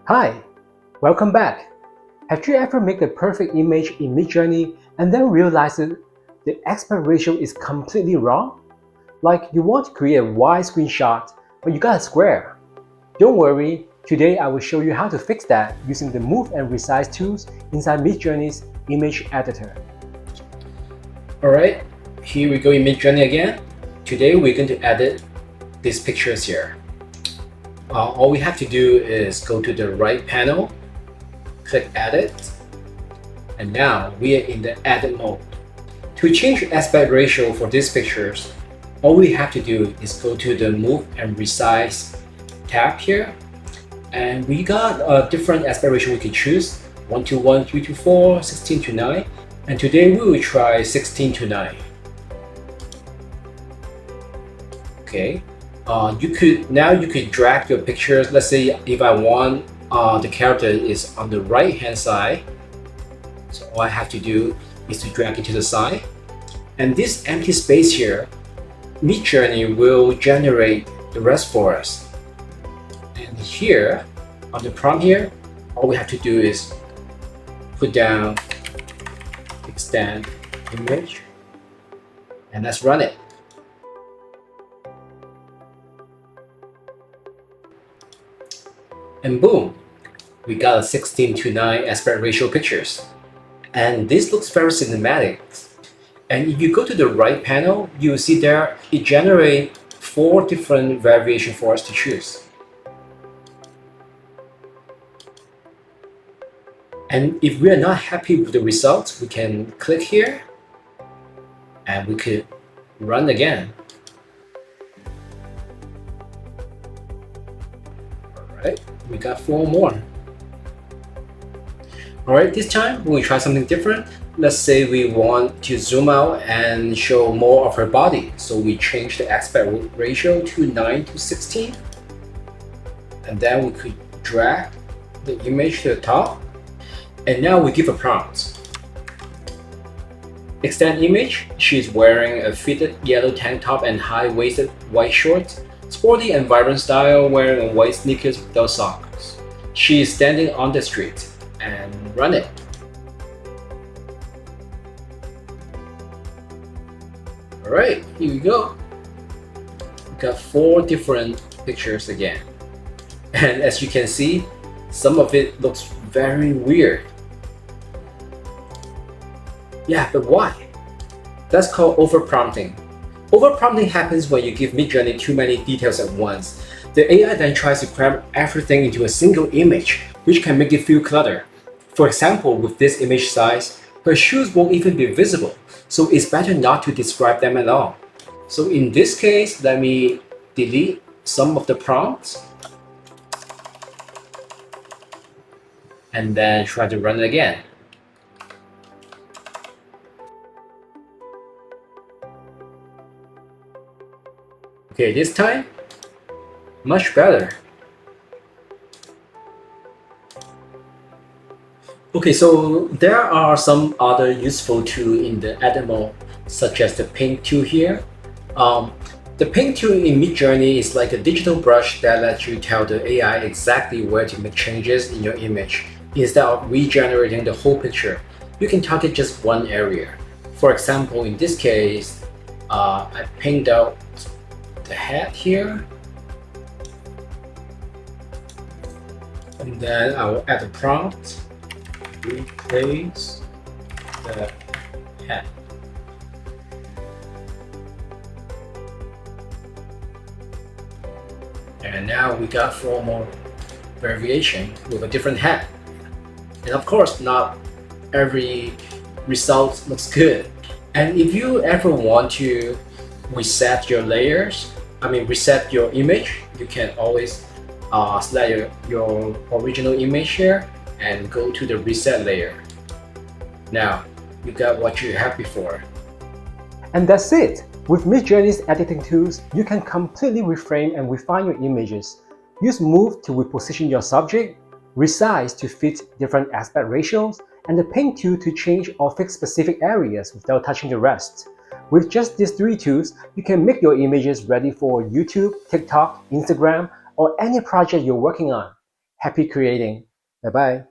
Hi, welcome back. Have you ever made the perfect image in MidJourney and then realized that the aspect ratio is completely wrong? Like you want to create a wide screenshot, but you got a square. Don't worry, today I will show you how to fix that using the Move and Resize tools inside MidJourney's image editor. Alright, here we go in MidJourney again. Today we're going to edit these pictures here. All we have to do is go to the right panel, click Edit, and now we are in the Edit mode. To change the aspect ratio for these pictures, all we have to do is go to the Move and Resize tab here, and we got a different aspect ratio we can choose: 1:1, 3:4, 16:9, and today we will try 16:9. Okay. You could drag your pictures. Let's say if I want the character is on the right hand side, so all I have to do is to drag it to the side, and this empty space here, MidJourney will generate the rest for us. And here on the prompt here, all we have to do is put down extend image, and let's run it. And boom, we got a 16:9 aspect ratio pictures. And this looks very cinematic. And if you go to the right panel, you'll see there it generates 4 different variations for us to choose. And if we are not happy with the results, we can click here and we could run again. Alright, we got 4 more. Alright, this time we'll try something different. Let's say we want to zoom out and show more of her body. So we change the aspect ratio to 9:16. And then we could drag the image to the top. And now we give a prompt. Extend image. She's wearing a fitted yellow tank top and high-waisted white shorts. Sporty and vibrant style, wearing white sneakers without socks. She is standing on the street, and run it. Alright, here we go. We got 4 different pictures again. And as you can see, some of it looks very weird. Yeah, but why? That's called overprompting. Overprompting happens when you give MidJourney too many details at once. The AI then tries to cram everything into a single image, which can make it feel cluttered. For example, with this image size, her shoes won't even be visible, so it's better not to describe them at all. So in this case, let me delete some of the prompts and then try to run it again. Okay, this time, much better. Okay, so there are some other useful tools in the edit mode, such as the paint tool here. The paint tool in MidJourney is like a digital brush that lets you tell the AI exactly where to make changes in your image. Instead of regenerating the whole picture, you can target just one area. For example, in this case, I painted out the head here, and then I will add a prompt, replace the head. And now we got 4 more variations with a different head. And of course, not every result looks good. And if you ever want to reset your layers, reset your image, you can always select your original image here and go to the reset layer. Now, you got what you had before. And that's it! With MidJourney's editing tools, you can completely reframe and refine your images. Use Move to reposition your subject, Resize to fit different aspect ratios, and the Paint tool to change or fix specific areas without touching the rest. With just these 3 tools, you can make your images ready for YouTube, TikTok, Instagram, or any project you're working on. Happy creating. Bye bye.